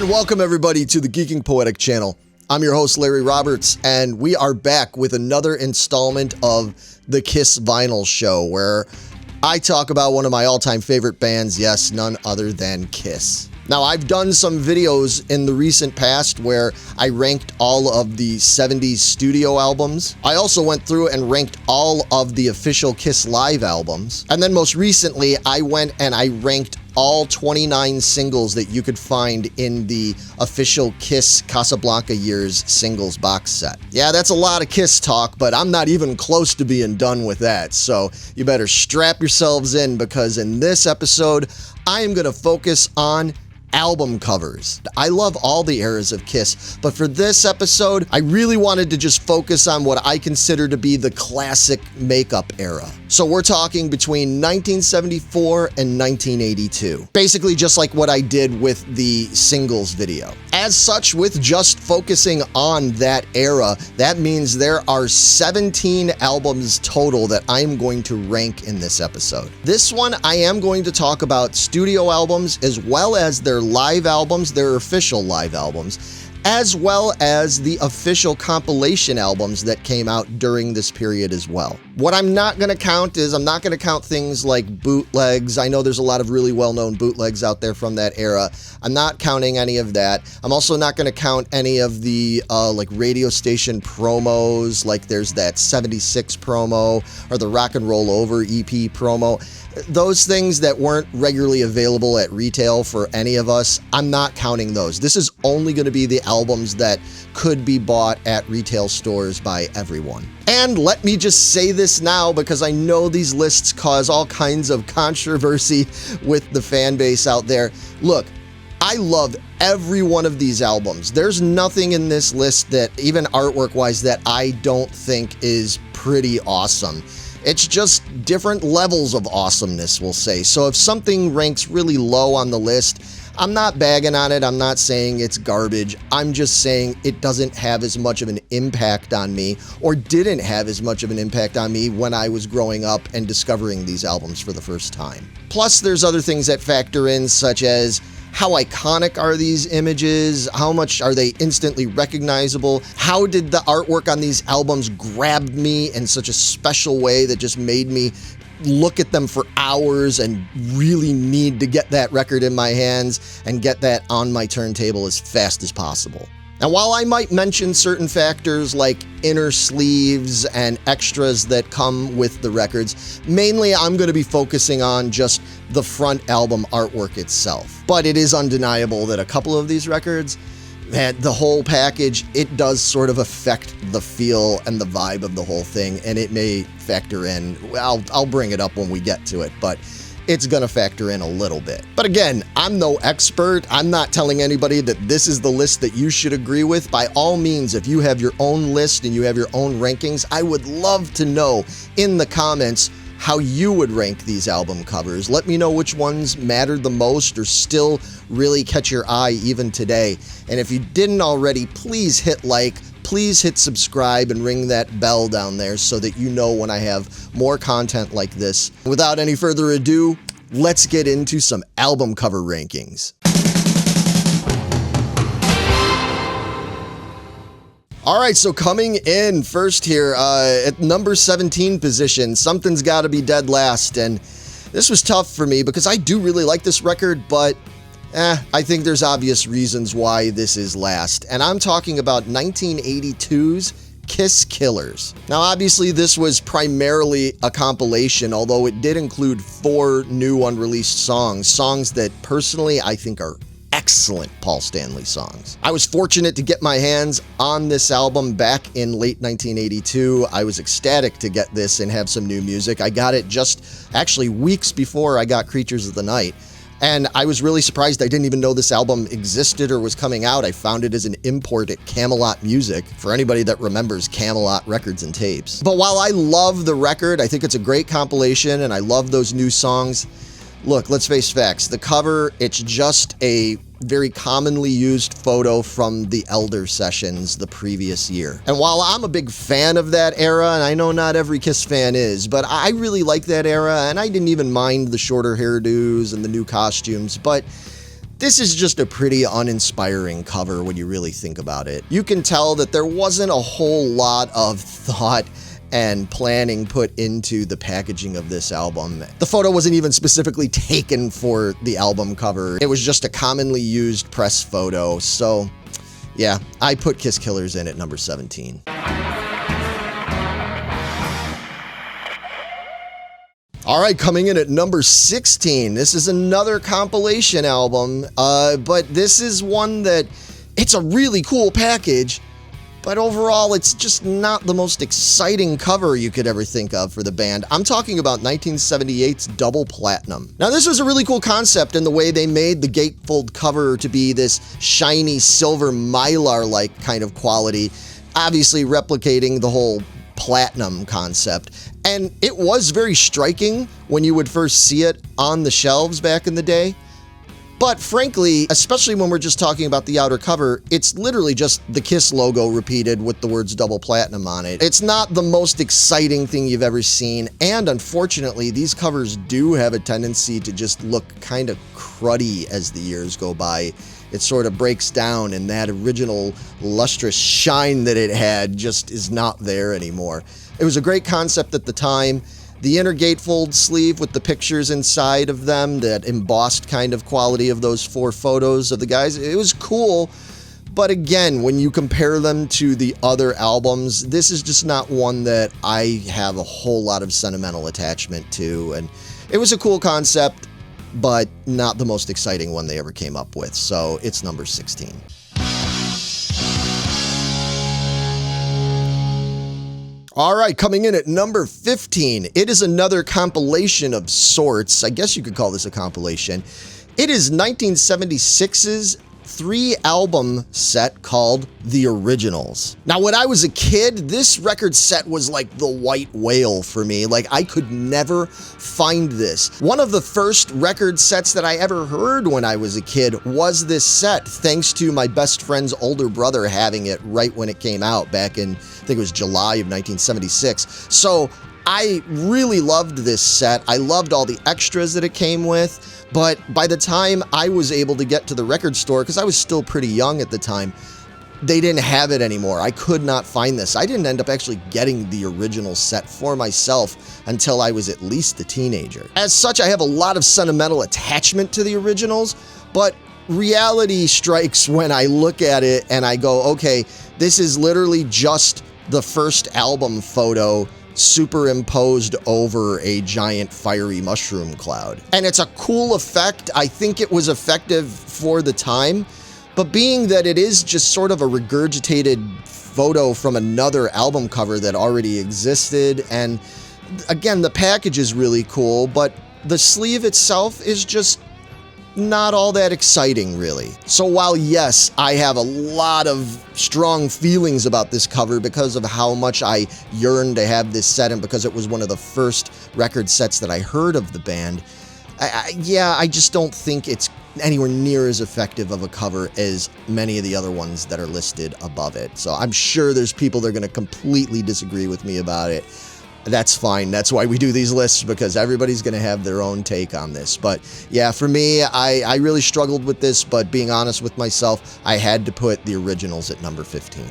And welcome everybody to the Geeking Poetic channel. I'm your host Larry Roberts, and we are back with another installment of the Kiss Vinyl Show, where I talk about one of my all-time favorite bands, yes, none other than Kiss. Now, I've done some videos in the recent past where I ranked all of the 70s studio albums. I also went through and ranked all of the official Kiss live albums. And then most recently, I went and I ranked all 29 singles that you could find in the official Kiss Casablanca Years singles box set. Yeah, that's a lot of Kiss talk, but I'm not even close to being done with that. So you better strap yourselves in, because in this episode, I am going to focus on album covers. I love all the eras of Kiss, but for this episode, I really wanted to just focus on what I consider to be the classic makeup era. So we're talking between 1974 and 1982. Basically just like what I did with the singles video. As such, with just focusing on that era, that means there are 17 albums total that I'm going to rank in this episode. This one, I am going to talk about studio albums as well as their live albums, their official live albums, as well as the official compilation albums that came out during this period as well. What I'm not going to count is I'm not going to count things like bootlegs. I know there's a lot of really well-known bootlegs out there from that era. I'm not counting any of that. I'm also not going to count any of the like radio station promos, like there's that 76 promo or the Rock and Roll Over EP promo. Those things that weren't regularly available at retail for any of us, I'm not counting those. This is only going to be the albums that could be bought at retail stores by everyone. And let me just say this now, because I know these lists cause all kinds of controversy with the fan base out there. Look, I love every one of these albums. There's nothing in this list that, even artwork-wise, that I don't think is pretty awesome. It's just different levels of awesomeness, we'll say. So if something ranks really low on the list, I'm not bagging on it. I'm not saying it's garbage. I'm just saying it doesn't have as much of an impact on me, or didn't have as much of an impact on me when I was growing up and discovering these albums for the first time. Plus, there's other things that factor in, such as how iconic are these images? How much are they instantly recognizable? How did the artwork on these albums grab me in such a special way that just made me look at them for hours and really need to get that record in my hands and get that on my turntable as fast as possible? Now, while I might mention certain factors like inner sleeves and extras that come with the records, mainly I'm going to be focusing on just the front album artwork itself. But it is undeniable that a couple of these records, man, the whole package, it does sort of affect the feel and the vibe of the whole thing, and it may factor in. I'll bring it up when we get to it, but it's gonna factor in a little bit. But again, I'm no expert. I'm not telling anybody that this is the list that you should agree with. By all means, if you have your own list and you have your own rankings, I would love to know in the comments how you would rank these album covers. Let me know which ones mattered the most or still really catch your eye even today. And if you didn't already, please hit like, please hit subscribe, and ring that bell down there so that you know when I have more content like this. Without any further ado, let's get into some album cover rankings. All right, so coming in first here at number 17 position, Something's Gotta Be Dead Last. And this was tough for me because I do really like this record, but I think there's obvious reasons why this is last. And I'm talking about 1982's Kiss Killers. Now, obviously, this was primarily a compilation, although it did include 4 new unreleased songs that personally I think are excellent Paul Stanley songs. I was fortunate to get my hands on this album back in late 1982. I was ecstatic to get this and have some new music. I got it just actually weeks before I got Creatures of the Night. And I was really surprised. I didn't even know this album existed or was coming out. I found it as an import at Camelot Music, for anybody that remembers Camelot records and tapes. But while I love the record, I think it's a great compilation and I love those new songs. Look, let's face facts. The cover, it's just a very commonly used photo from the Elder sessions the previous year. And while I'm a big fan of that era, and I know not every Kiss fan is, but I really like that era, and I didn't even mind the shorter hairdos and the new costumes, but This is just a pretty uninspiring cover when you really think about it. You can tell that there wasn't a whole lot of thought and planning put into the packaging of this album. The photo wasn't even specifically taken for the album cover. It was just a commonly used press photo. So yeah, I put Kiss Killers in at number 17. All right, coming in at number 16, this is another compilation album, but this is one that, it's a really cool package, but overall it's just not the most exciting cover you could ever think of for the band. I'm talking about 1978's Double Platinum. Now this was a really cool concept in the way they made the gatefold cover to be this shiny silver mylar-like kind of quality, obviously replicating the whole platinum concept. And it was very striking when you would first see it on the shelves back in the day. But frankly, especially when we're just talking about the outer cover, it's literally just the Kiss logo repeated with the words Double Platinum on it. It's not the most exciting thing you've ever seen, and unfortunately, these covers do have a tendency to just look kind of cruddy as the years go by. It sort of breaks down, and that original lustrous shine that it had just is not there anymore. It was a great concept at the time. The inner gatefold sleeve with the pictures inside of them, that embossed kind of quality of those 4 photos of the guys, it was cool. But again, when you compare them to the other albums, this is just not one that I have a whole lot of sentimental attachment to. And it was a cool concept, but not the most exciting one they ever came up with. So it's number 16. All right, coming in at number 15, it is another compilation of sorts. I guess you could call this a compilation. It is 1976's 3-album set called The Originals. Now, when I was a kid, this record set was like the white whale for me. Like, I could never find this. One of the first record sets that I ever heard when I was a kid was this set, thanks to my best friend's older brother having it right when it came out back in, I think it was July of 1976. So I really loved this set. I loved all the extras that it came with. But by the time I was able to get to the record store, because I was still pretty young at the time, they didn't have it anymore. I could not find this. I didn't end up actually getting the original set for myself until I was at least a teenager. As such, I have a lot of sentimental attachment to the originals, but reality strikes when I look at it and I go, okay, this is literally just the first album photo superimposed over a giant fiery mushroom cloud. And it's a cool effect. I think it was effective for the time, but being that it is just sort of a regurgitated photo from another album cover that already existed, and again, the package is really cool, but the sleeve itself is just not all that exciting, really. So while yes, I have a lot of strong feelings about this cover because of how much I yearned to have this set and because it was one of the first record sets that I heard of the band, I just don't think it's anywhere near as effective of a cover as many of the other ones that are listed above it. So I'm sure there's people that are going to completely disagree with me about it. That's fine. That's why we do these lists, because everybody's going to have their own take on this. But yeah, for me, I really struggled with this, but being honest with myself, I had to put the originals at number 15.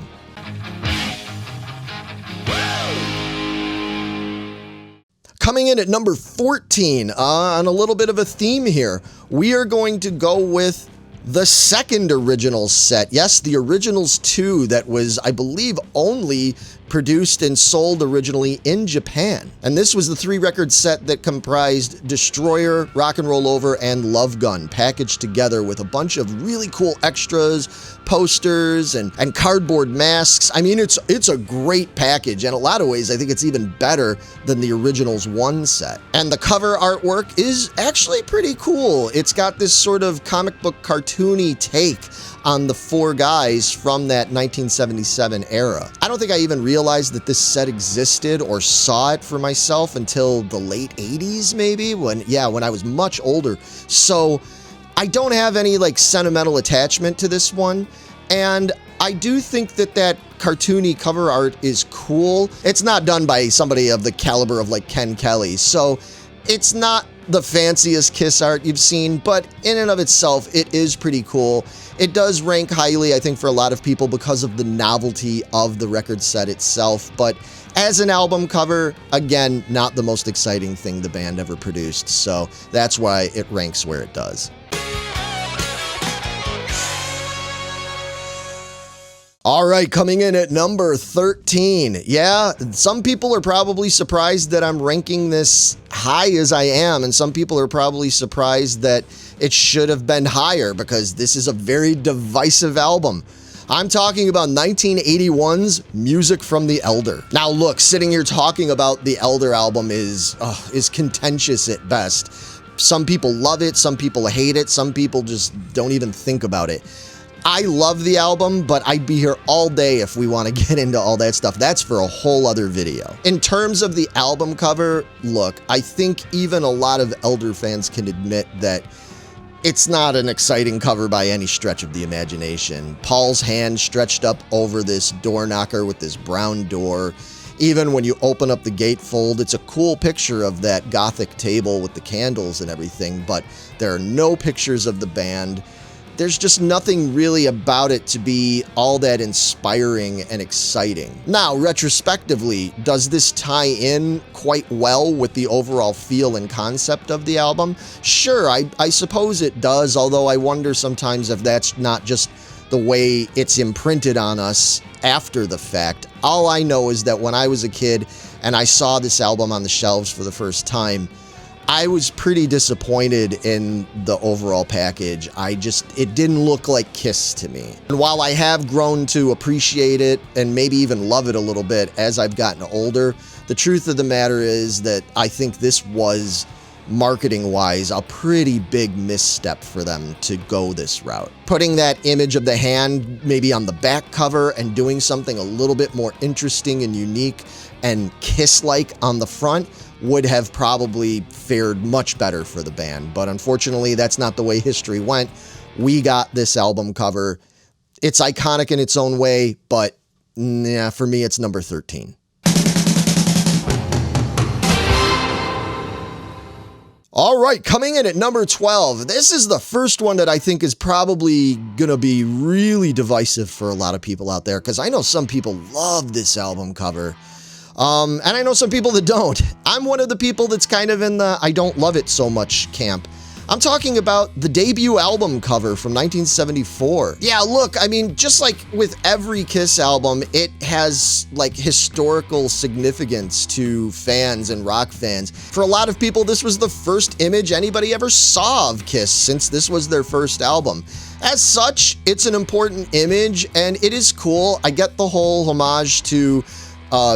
Coming in at number 14, on a little bit of a theme here, we are going to go with the second Originals set. Yes, the Originals 2 that was, I believe, only produced and sold originally in Japan. And this was the 3-record set that comprised Destroyer, Rock and Roll Over, and Love Gun, packaged together with a bunch of really cool extras, posters, and cardboard masks. I mean, it's a great package, and in a lot of ways, I think it's even better than the Originals 1 set. And the cover artwork is actually pretty cool. It's got this sort of comic book cartoony take on the 4 guys from that 1977 era. I don't think I even realized that this set existed or saw it for myself until the late 80s, maybe, when I was much older. So I don't have any like sentimental attachment to this one, and I do think that cartoony cover art is cool. It's not done by somebody of the caliber of like Ken Kelly, so it's not the fanciest Kiss art you've seen, but in and of itself, it is pretty cool. It does rank highly, I think, for a lot of people because of the novelty of the record set itself, but as an album cover, again, not the most exciting thing the band ever produced, so that's why it ranks where it does. All right, coming in at number 13. Yeah, some people are probably surprised that I'm ranking this high as I am, and some people are probably surprised that it should have been higher because this is a very divisive album. I'm talking about 1981's Music from the Elder. Now look, sitting here talking about the Elder album is contentious at best. Some people love it, some people hate it, some people just don't even think about it. I love the album, but I'd be here all day if we want to get into all that stuff. That's for a whole other video. In terms of the album cover, look, I think even a lot of Elder fans can admit that it's not an exciting cover by any stretch of the imagination. Paul's hand stretched up over this door knocker with this brown door. Even when you open up the gatefold, it's a cool picture of that Gothic table with the candles and everything, but there are no pictures of the band. There's just nothing really about it to be all that inspiring and exciting. Now, retrospectively, does this tie in quite well with the overall feel and concept of the album? Sure, I suppose it does, although I wonder sometimes if that's not just the way it's imprinted on us after the fact. All I know is that when I was a kid and I saw this album on the shelves for the first time, I was pretty disappointed in the overall package. It didn't look like Kiss to me. And while I have grown to appreciate it and maybe even love it a little bit as I've gotten older, the truth of the matter is that I think this was, marketing-wise, a pretty big misstep for them to go this route. Putting that image of the hand maybe on the back cover and doing something a little bit more interesting and unique and Kiss-like on the front would have probably fared much better for the band. But unfortunately, that's not the way history went. We got this album cover. It's iconic in its own way, but yeah, for me, it's number 13. All right, coming in at number 12. This is the first one that I think is probably gonna be really divisive for a lot of people out there, because I know some people love this album cover. And I know some people that don't. I'm one of the people that's kind of in the I don't love it so much camp. I'm talking about the debut album cover from 1974. Yeah, look, I mean, just like with every Kiss album, it has like historical significance to fans and rock fans. For a lot of people, this was the first image anybody ever saw of Kiss since this was their first album. As such, it's an important image and it is cool. I get the whole homage to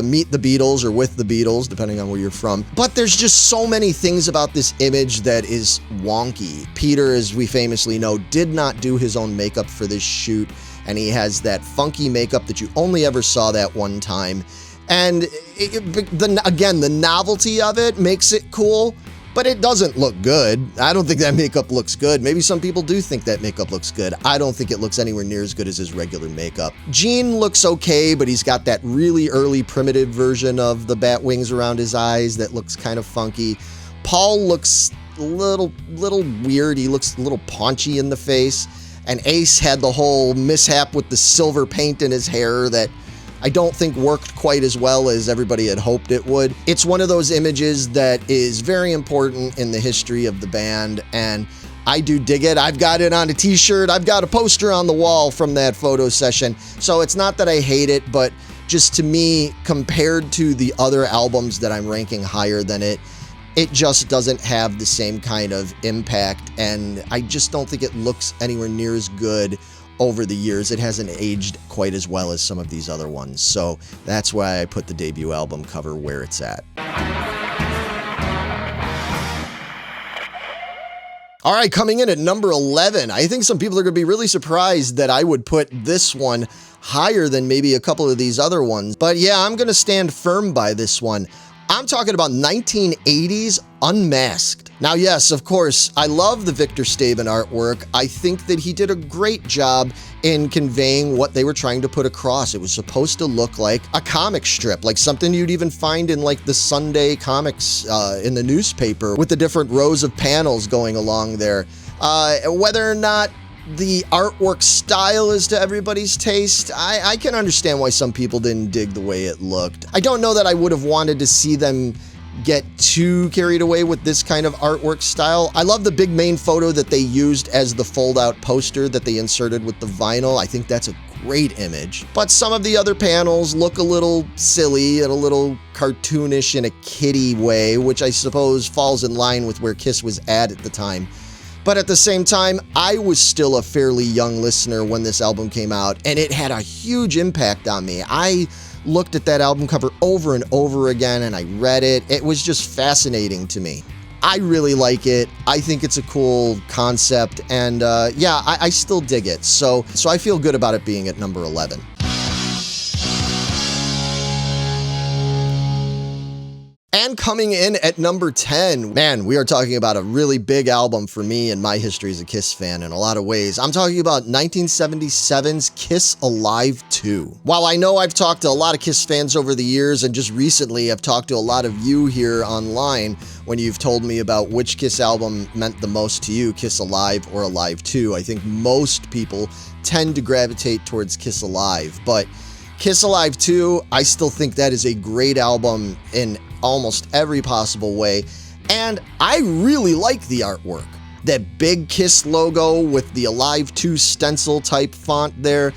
Meet the Beatles or With the Beatles, depending on where you're from. But there's just so many things about this image that is wonky. Peter, as we famously know, did not do his own makeup for this shoot, and he has that funky makeup that you only ever saw that one time. And again, the novelty of it makes it cool, but it doesn't look good. I don't think that makeup looks good. Maybe some people do think that makeup looks good. I don't think it looks anywhere near as good as his regular makeup. Gene looks okay, but he's got that really early primitive version of the bat wings around his eyes that looks kind of funky. Paul looks a little weird. He looks a little paunchy in the face. And Ace had the whole mishap with the silver paint in his hair that I don't think worked quite as well as everybody had hoped it would. It's one of those images that is very important in the history of the band, and I do dig it. I've got it on a t-shirt. I've got a poster on the wall from that photo session. So it's not that I hate it, but just to me, compared to the other albums that I'm ranking higher than it, it just doesn't have the same kind of impact, and I just don't think it looks anywhere near as good over the years. It hasn't aged quite as well as some of these other ones, so that's why I put the debut album cover where it's at. All right, coming in at number 11, I think some people are going to be really surprised that I would put this one higher than maybe a couple of these other ones, but yeah, I'm going to stand firm by this one. I'm talking about 1980's Unmasked. Now, yes, of course, I love the Victor Staben artwork. I think that he did a great job in conveying what they were trying to put across. It was supposed to look like a comic strip, like something you'd even find in like the Sunday comics in the newspaper, with the different rows of panels going along there. Whether or not the artwork style is to everybody's taste, I can understand why some people didn't dig the way it looked. I don't know that I would have wanted to see them get too carried away with this kind of artwork style. I love the big main photo that they used as the fold-out poster that they inserted with the vinyl. I think that's a great image. But some of the other panels look a little silly and a little cartoonish in a kiddie way, which I suppose falls in line with where Kiss was at the time. But at the same time, I was still a fairly young listener when this album came out, and it had a huge impact on me. I looked at that album cover over and over again, and I read it. It was just fascinating to me. I really like it. I think it's a cool concept, and yeah, I still dig it. So I feel good about it being at number 11. And coming in at number 10, man, we are talking about a really big album for me and my history as a Kiss fan in a lot of ways. I'm talking about 1977's Kiss Alive 2. While I know I've talked to a lot of Kiss fans over the years, and just recently I've talked to a lot of you here online when you've told me about which Kiss album meant the most to you, Kiss Alive or Alive 2, I think most people tend to gravitate towards Kiss Alive. But Kiss Alive 2, I still think that is a great album in almost every possible way, and I really like the artwork. That big Kiss logo with the Alive 2 stencil type font there,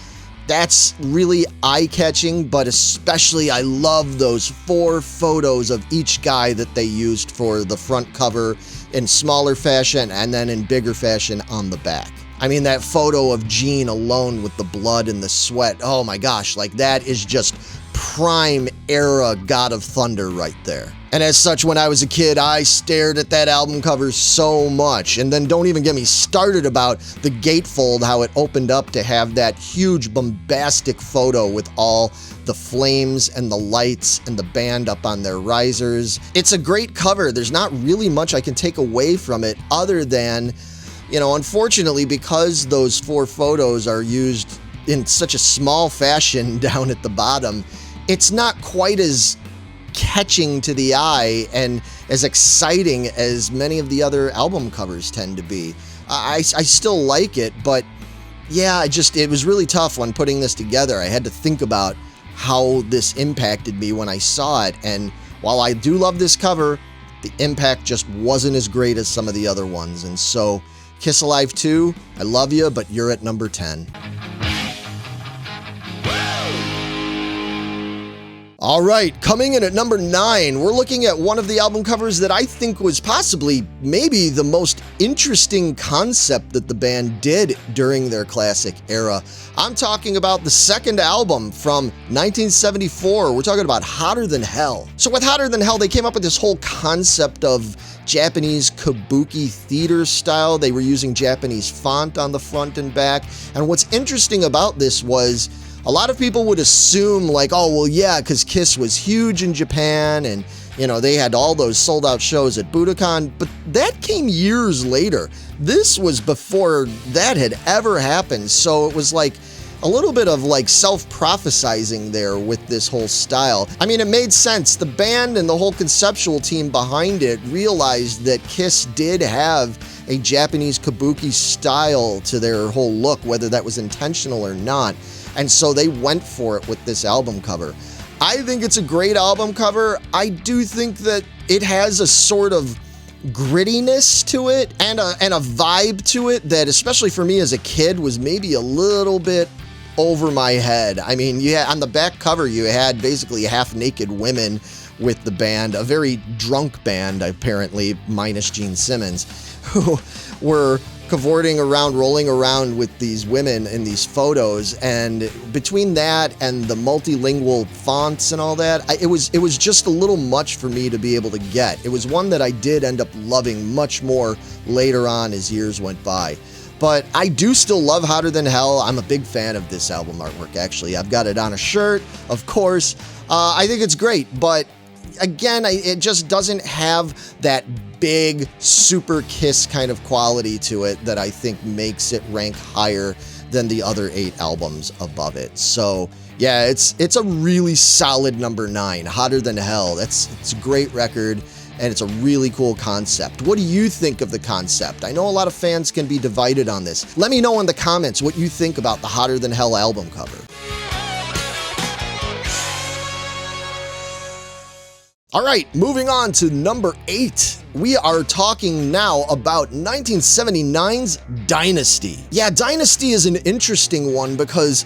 that's really eye-catching, but especially I love those 4 photos of each guy that they used for the front cover in smaller fashion and then in bigger fashion on the back. I mean, that photo of Gene alone with the blood and the sweat, oh my gosh, like that is just prime era God of Thunder right there. And as such, when I was a kid, I stared at that album cover so much. And then don't even get me started about the gatefold, how it opened up to have that huge bombastic photo with all the flames and the lights and the band up on their risers. It's a great cover. There's not really much I can take away from it other than, you know, unfortunately, because those 4 photos are used in such a small fashion down at the bottom, it's not quite as catching to the eye and as exciting as many of the other album covers tend to be. I still like it, but yeah, it was really tough when putting this together. I had to think about how this impacted me when I saw it, and while I do love this cover, the impact just wasn't as great as some of the other ones. And so Kiss Alive 2, I love you, but you're at number 10. All right, coming in at number 9, we're looking at one of the album covers that I think was possibly maybe the most interesting concept that the band did during their classic era. I'm talking about the second album from 1974. We're talking about Hotter Than Hell. So with Hotter Than Hell, they came up with this whole concept of Japanese kabuki theater style. They were using Japanese font on the front and back. And what's interesting about this was a lot of people would assume like, oh, well, yeah, because Kiss was huge in Japan and, you know, they had all those sold out shows at Budokan, but that came years later. This was before that had ever happened. So it was like a little bit of like self-prophesizing there with this whole style. I mean, it made sense. The band and the whole conceptual team behind it realized that Kiss did have a Japanese kabuki style to their whole look, whether that was intentional or not. And so they went for it with this album cover. I think it's a great album cover. I do think that it has a sort of grittiness to it and a vibe to it that, especially for me as a kid, was maybe a little bit over my head. I mean, on the back cover, you had basically half-naked women with the band, a very drunk band, apparently, minus Gene Simmons, who were cavorting around, rolling around with these women in these photos. And between that and the multilingual fonts and all that, it was just a little much for me to be able to get. It was one that I did end up loving much more later on as years went by. But I do still love Hotter Than Hell. I'm a big fan of this album artwork, actually. I've got it on a shirt, of course. I think it's great, but again, it just doesn't have that big, super Kiss kind of quality to it that I think makes it rank higher than the other 8 albums above it. So yeah, it's a really solid number 9, Hotter Than Hell. It's a great record, and it's a really cool concept. What do you think of the concept? I know a lot of fans can be divided on this. Let me know in the comments what you think about the Hotter Than Hell album cover. All right, moving on to number 8. We are talking now about 1979's Dynasty. Yeah, Dynasty is an interesting one because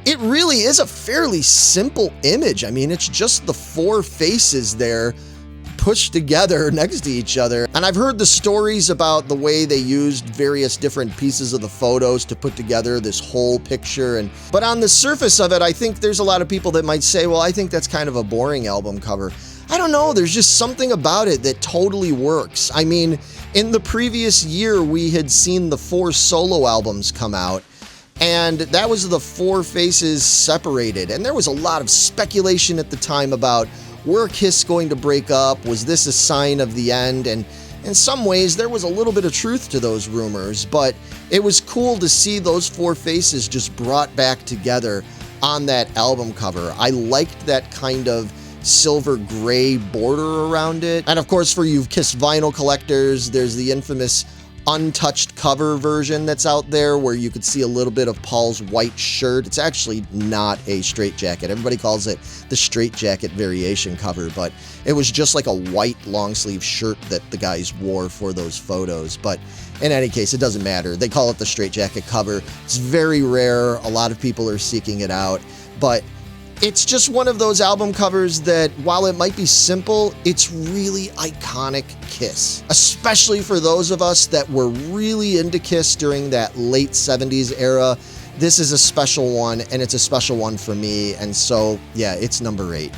it really is a fairly simple image. I mean, it's just the 4 faces there pushed together next to each other. And I've heard the stories about the way they used various different pieces of the photos to put together this whole picture. But on the surface of it, I think there's a lot of people that might say, well, I think that's kind of a boring album cover. I don't know, there's just something about it that totally works. I mean, in the previous year, we had seen the 4 solo albums come out, and that was the 4 faces separated. And there was a lot of speculation at the time about, were Kiss going to break up? Was this a sign of the end? And in some ways, there was a little bit of truth to those rumors, but it was cool to see those 4 faces just brought back together on that album cover. I liked that kind of silver gray border around it. And of course, for you Kiss vinyl collectors, there's the infamous untouched cover version that's out there where you could see a little bit of Paul's white shirt. It's actually not a straitjacket. Everybody calls it the straitjacket variation cover, but it was just like a white long sleeve shirt that the guys wore for those photos. But in any case, it doesn't matter. They call it the straitjacket cover. It's very rare. A lot of people are seeking it out, but it's just one of those album covers that, while it might be simple, it's really iconic Kiss. Especially for those of us that were really into Kiss during that late 70s era. This is a special one, and it's a special one for me, and so, yeah, it's number 8.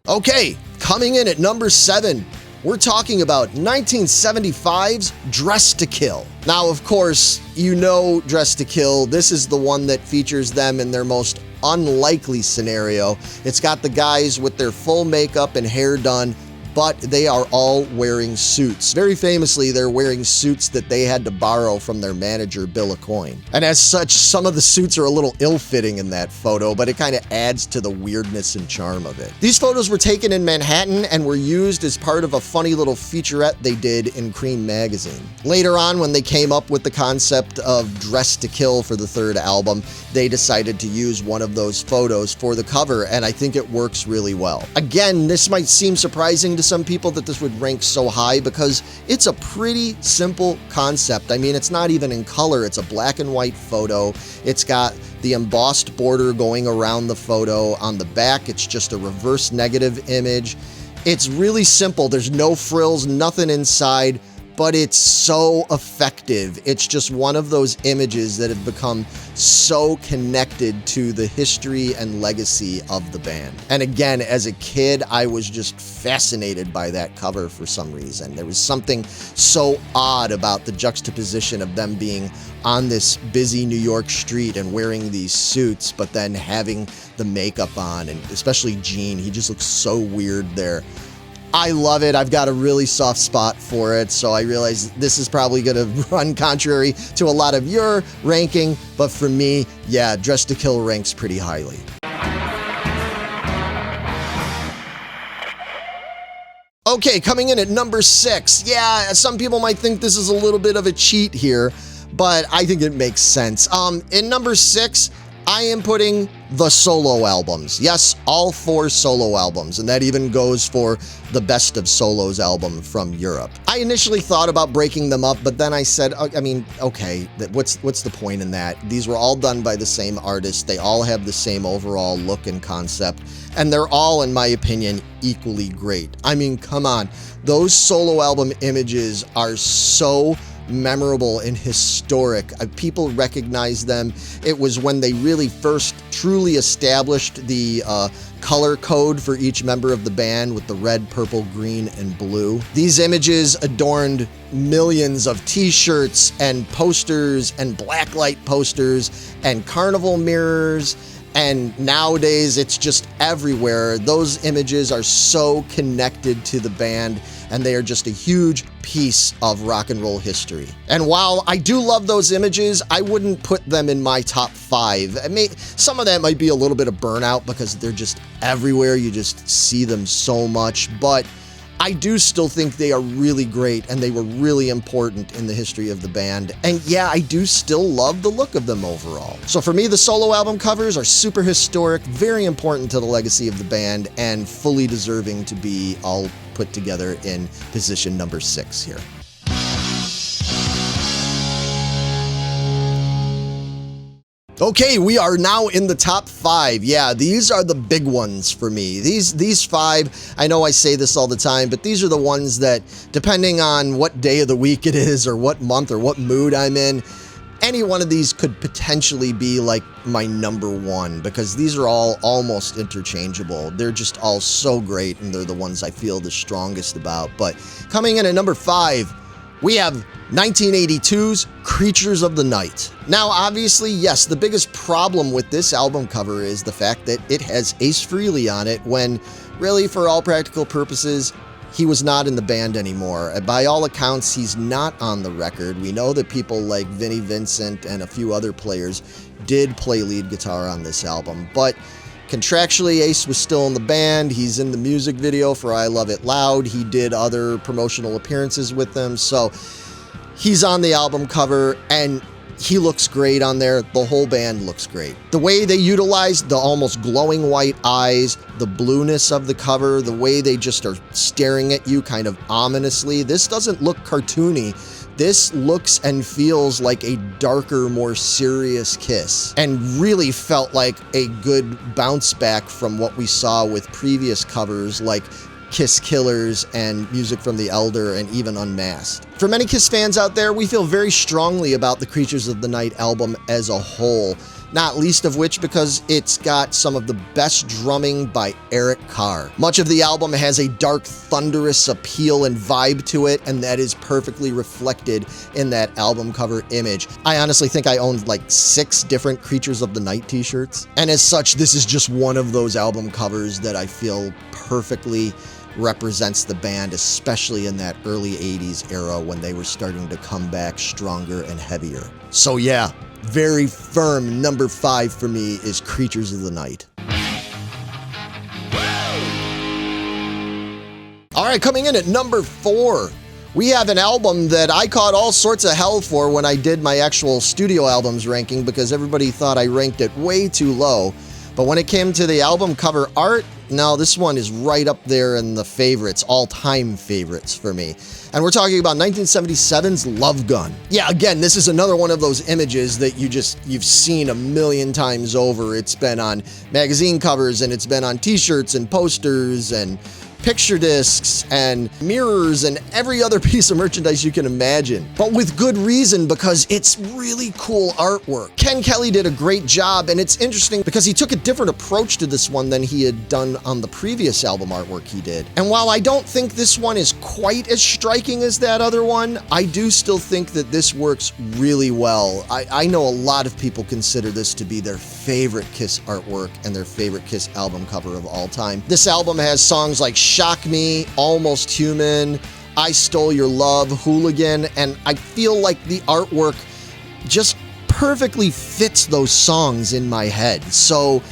Okay, coming in at number 7. We're talking about 1975's Dressed to Kill. Now, of course, you know Dressed to Kill. This is the one that features them in their most unlikely scenario. It's got the guys with their full makeup and hair done, but they are all wearing suits. Very famously, they're wearing suits that they had to borrow from their manager, Bill Aucoin. And as such, some of the suits are a little ill-fitting in that photo, but it kind of adds to the weirdness and charm of it. These photos were taken in Manhattan and were used as part of a funny little featurette they did in Cream magazine. Later on, when they came up with the concept of Dressed to Kill for the 3rd album, they decided to use one of those photos for the cover, and I think it works really well. Again, this might seem surprising to some people that this would rank so high because it's a pretty simple concept. I mean, it's not even in color. It's a black and white photo. It's got the embossed border going around the photo. On the back, it's just a reverse negative image. It's really simple. There's no frills, nothing inside, but it's so effective. It's just one of those images that have become so connected to the history and legacy of the band. And again, as a kid, I was just fascinated by that cover for some reason. There was something so odd about the juxtaposition of them being on this busy New York street and wearing these suits, but then having the makeup on, and especially Gene, he just looks so weird there. I love it. I've got a really soft spot for it, so I realize this is probably going to run contrary to a lot of your ranking, but for me, yeah, Dressed to Kill ranks pretty highly. Okay, coming in at number 6. Yeah, some people might think this is a little bit of a cheat here, but I think it makes sense. In number 6, I am putting the solo albums. Yes, all 4 solo albums, and that even goes for the Best of Solos album from Europe. I initially thought about breaking them up, but then I said, I mean, okay, what's the point in that? These were all done by the same artist. They all have the same overall look and concept, and they're all, in my opinion, equally great. I mean, come on. Those solo album images are so memorable and historic. People recognize them. It was when they really first truly established the color code for each member of the band with the red, purple, green, and blue. These images adorned millions of t-shirts and posters and blacklight posters and carnival mirrors And nowadays, it's just everywhere. Those images are so connected to the band, and they are just a huge piece of rock and roll history. And while I do love those images, I wouldn't put them in my top 5. I mean, some of that might be a little bit of burnout because they're just everywhere. You just see them so much, but I do still think they are really great, and they were really important in the history of the band. And yeah, I do still love the look of them overall. So for me, the solo album covers are super historic, very important to the legacy of the band, and fully deserving to be all put together in position number 6 here. Okay, we are now in the top 5. Yeah, these are the big ones for me. These 5, I know I say this all the time, but these are the ones that, depending on what day of the week it is, or what month, or what mood I'm in, any one of these could potentially be like my number 1, because these are all almost interchangeable. They're just all so great, and they're the ones I feel the strongest about. But coming in at number 5, we have 1982's Creatures of the Night. Now, obviously, yes, the biggest problem with this album cover is the fact that it has Ace Frehley on it when, really, for all practical purposes, he was not in the band anymore. By all accounts, he's not on the record. We know that people like Vinnie Vincent and a few other players did play lead guitar on this album, but contractually, Ace was still in the band. He's in the music video for I Love It Loud. He did other promotional appearances with them, so he's on the album cover, and he looks great on there. The whole band looks great. The way they utilized the almost glowing white eyes, the blueness of the cover, the way they just are staring at you kind of ominously. This doesn't look cartoony. This looks and feels like a darker, more serious Kiss, and really felt like a good bounce back from what we saw with previous covers like Kiss Killers and Music from the Elder and even Unmasked. For many Kiss fans out there, we feel very strongly about the Creatures of the Night album as a whole, not least of which because it's got some of the best drumming by Eric Carr. Much of the album has a dark, thunderous appeal and vibe to it, and that is perfectly reflected in that album cover image. I honestly think I owned like 6 different Creatures of the Night t-shirts, and as such, this is just one of those album covers that I feel perfectly represents the band, especially in that early 80s era when they were starting to come back stronger and heavier. So yeah, very firm number 5 for me is Creatures of the Night. All right, coming in at number 4, we have an album that I caught all sorts of hell for when I did my actual studio albums ranking because everybody thought I ranked it way too low. But when it came to the album cover art, no, this one is right up there in the favorites, all-time favorites for me. And we're talking about 1977's Love Gun. Yeah, again, this is another one of those images that you've seen a million times over. It's been on magazine covers, and it's been on t-shirts and posters and picture discs and mirrors and every other piece of merchandise you can imagine. But with good reason, because it's really cool artwork. Ken Kelly did a great job, and it's interesting because he took a different approach to this one than he had done on the previous album artwork he did. And while I don't think this one is quite as striking as that other one, I do still think that this works really well. I know a lot of people consider this to be their favorite Kiss artwork and their favorite Kiss album cover of all time. This album has songs like Shock Me, Almost Human, I Stole Your Love, Hooligan, and I feel like the artwork just perfectly fits those songs in my head. So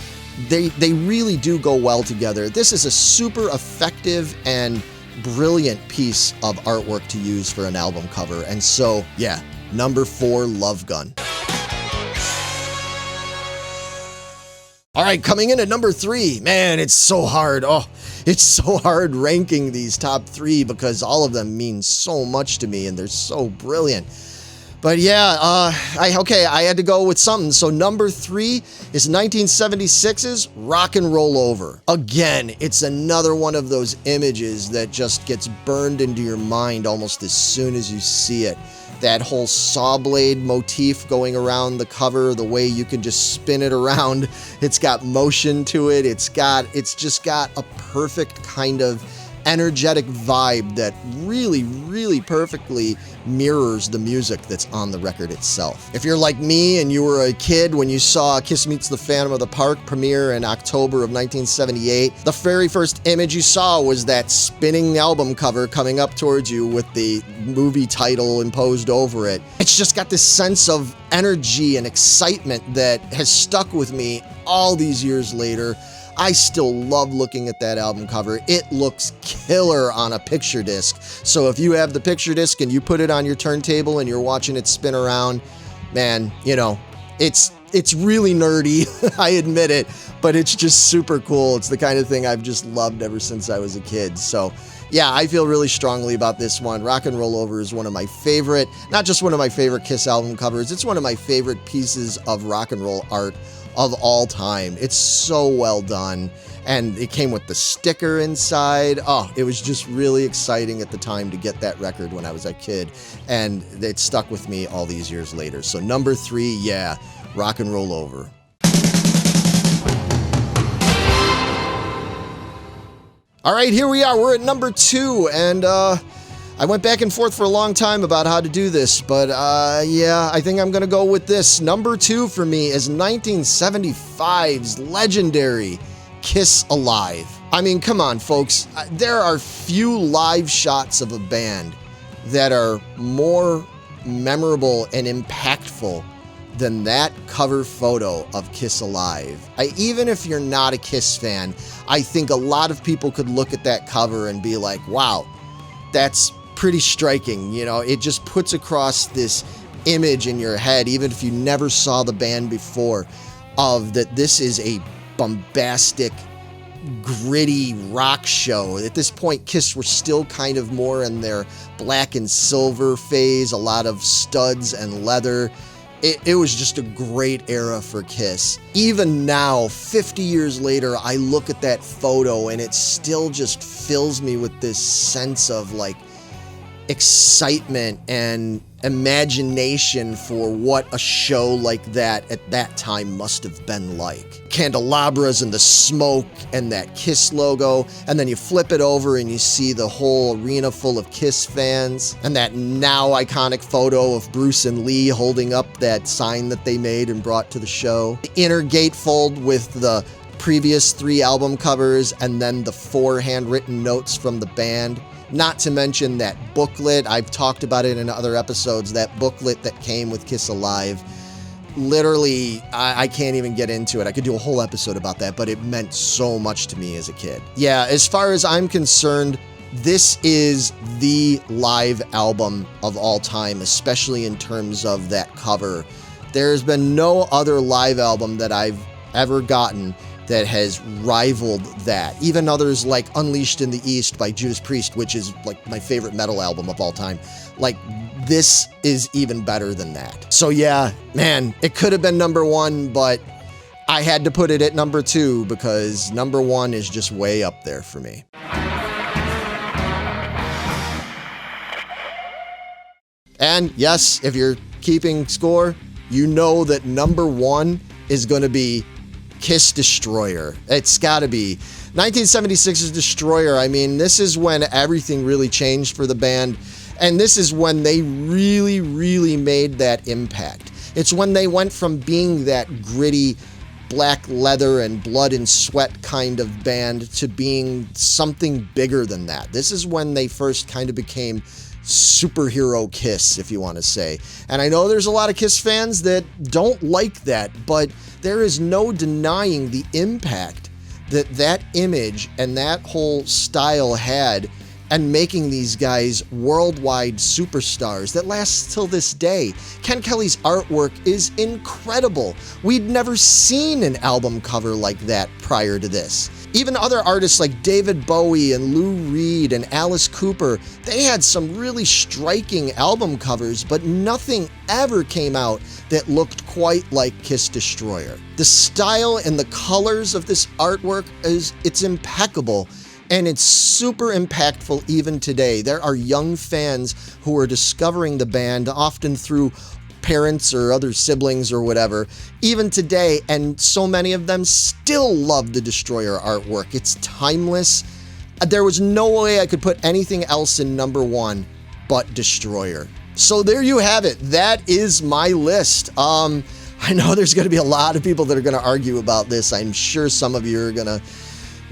they really do go well together. This is a super effective and brilliant piece of artwork to use for an album cover. And so, yeah, number 4, Love Gun. All right, coming in at number 3, man, it's so hard. Oh, it's so hard ranking these top 3 because all of them mean so much to me and they're so brilliant. But yeah, I had to go with something. So number 3 is 1976's Rock and Roll Over. Again, it's another one of those images that just gets burned into your mind almost as soon as you see it. That whole saw blade motif going around the cover, the way you can just spin it around. It's got motion to it. It's just got a perfect kind of energetic vibe that really, really perfectly mirrors the music that's on the record itself. If you're like me and you were a kid when you saw Kiss Meets the Phantom of the Park premiere in October of 1978, the very first image you saw was that spinning album cover coming up towards you with the movie title imposed over it. It's just got this sense of energy and excitement that has stuck with me all these years later. I still love looking at that album cover. It looks killer on a picture disc. So if you have the picture disc and you put it on your turntable and you're watching it spin around, man, you know, it's really nerdy, I admit it, but it's just super cool. It's the kind of thing I've just loved ever since I was a kid. So yeah, I feel really strongly about this one. Rock and Roll Over is one of my favorite, not just one of my favorite Kiss album covers, it's one of my favorite pieces of rock and roll art of all time. It's so well done, and it came with the sticker inside. Oh, it was just really exciting at the time to get that record when I was a kid, and it stuck with me all these years later. So number 3, yeah, Rock and Roll Over. All right, here we are. We're at number 2, and I went back and forth for a long time about how to do this, but yeah, I think I'm going to go with this. Number 2 for me is 1975's legendary Kiss Alive. I mean, come on, folks. There are few live shots of a band that are more memorable and impactful than that cover photo of Kiss Alive. Even if you're not a Kiss fan, I think a lot of people could look at that cover and be like, wow, that's pretty striking. You know, it just puts across this image in your head, even if you never saw the band before, of that this is a bombastic, gritty rock show. At this point, Kiss were still kind of more in their black and silver phase, a lot of studs and leather. It was just a great era for Kiss. Even now, 50 years later, I look at that photo and it still just fills me with this sense of like excitement and imagination for what a show like that at that time must have been like. Candelabras and the smoke and that Kiss logo, and then you flip it over and you see the whole arena full of Kiss fans, and that now iconic photo of Bruce and Lee holding up that sign that they made and brought to the show. The inner gatefold with the previous 3 album covers and then the 4 handwritten notes from the band. Not to mention that booklet. I've talked about it in other episodes, that booklet that came with Kiss Alive. Literally, I can't even get into it. I could do a whole episode about that, but it meant so much to me as a kid. Yeah, as far as I'm concerned, this is the live album of all time, especially in terms of that cover. There's been no other live album that I've ever gotten that has rivaled that. Even others like Unleashed in the East by Judas Priest, which is like my favorite metal album of all time. Like, this is even better than that. So yeah, man, it could have been number 1, but I had to put it at number 2 because number 1 is just way up there for me. And yes, if you're keeping score, you know that number 1 is going to be Kiss Destroyer. It's gotta be. 1976's Destroyer, I mean, this is when everything really changed for the band, and this is when they really, really made that impact. It's when they went from being that gritty, black leather and blood and sweat kind of band to being something bigger than that. This is when they first kind of became superhero Kiss, if you want to say. And I know there's a lot of Kiss fans that don't like that, but there is no denying the impact that that image and that whole style had, and making these guys worldwide superstars that lasts till this day. Ken Kelly's artwork is incredible. We'd never seen an album cover like that prior to this. Even other artists like David Bowie and Lou Reed and Alice Cooper, they had some really striking album covers, but nothing ever came out that looked quite like Kiss Destroyer. The style and the colors of this artwork it's impeccable, and it's super impactful even today. There are young fans who are discovering the band, often through parents or other siblings or whatever, even today, and so many of them still love the Destroyer artwork. It's timeless. There was no way I could put anything else in number 1 but Destroyer. So there you have it. That is my list. I know there's going to be a lot of people that are going to argue about this. I'm sure some of you are going to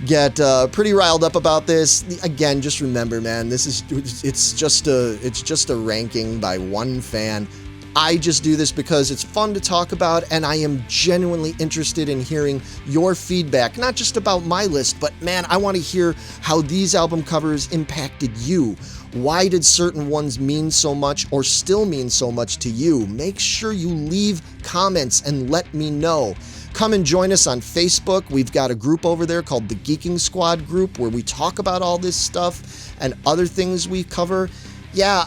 get pretty riled up about this. Again, just remember, man, it's just a ranking by one fan. I just do this because it's fun to talk about, and I am genuinely interested in hearing your feedback, not just about my list, but man, I want to hear how these album covers impacted you. Why did certain ones mean so much or still mean so much to you? Make sure you leave comments and let me know. Come and join us on Facebook. We've got a group over there called the Geeking Squad group where we talk about all this stuff and other things we cover. Yeah,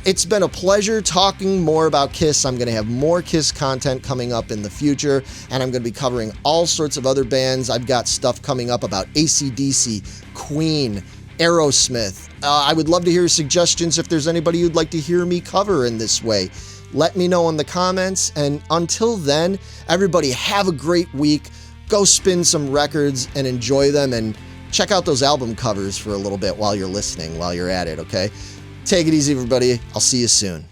it's been a pleasure talking more about Kiss. I'm going to have more Kiss content coming up in the future, and I'm going to be covering all sorts of other bands. I've got stuff coming up about AC/DC, Queen, Aerosmith. I would love to hear suggestions if there's anybody you'd like to hear me cover in this way. Let me know in the comments, and until then, everybody have a great week. Go spin some records and enjoy them, and check out those album covers for a little bit while you're listening, while you're at it, okay? Take it easy, everybody. I'll see you soon.